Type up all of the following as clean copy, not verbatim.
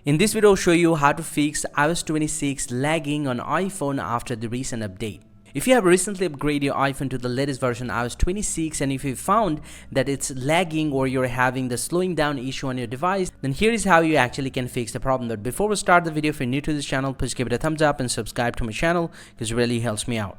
In this video, I'll show you how to fix iOS 26 lagging on iPhone after the recent update. If you have recently upgraded your iPhone to the latest version iOS 26 and if you found that it's lagging or you're having the slowing down issue on your device, then here is how you actually can fix the problem. But before we start the video, if you're new to this channel, please give it a thumbs up and subscribe to my channel because it really helps me out.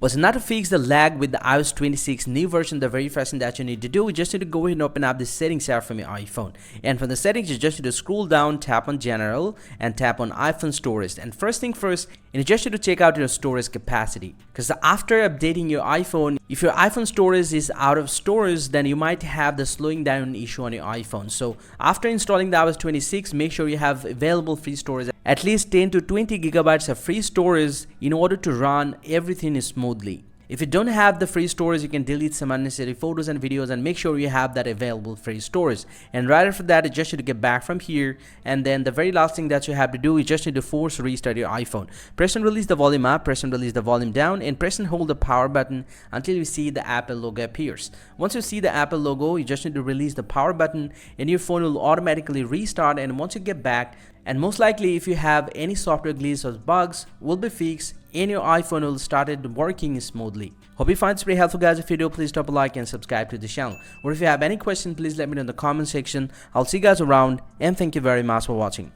Was not to fix the lag with the iOS 26 new version. The very first thing that you need to do is just need to go ahead and open up the settings app from your iPhone, and from the settings you just need to scroll down, tap on general and tap on iPhone storage. And first thing first, you just need to check out your storage capacity, because after updating your iPhone, if your iPhone storage is out of storage, then you might have the slowing down issue on your iPhone. So after installing the iOS 26, make sure you have available free storage, at least 10 to 20 gigabytes of free storage in order to run everything smoothly. If you don't have the free storage, you can delete some unnecessary photos and videos, and make sure you have that available free storage. And right after that, you just need to get back from here, and then the very last thing that you have to do is just need to force restart your iPhone. Press and release the volume up, press and release the volume down, and press and hold the power button until you see the Apple logo appears. Once you see the Apple logo, you just need to release the power button and your phone will automatically restart. And once you get back, and most likely if you have any software glitches or bugs, will be fixed and your iPhone will started working smoothly. Hope you find this very helpful, guys. If you do, please drop a like and subscribe to the channel. Or if you have any questions, please let me know in the comment section. I'll see you guys around, and thank you very much for watching.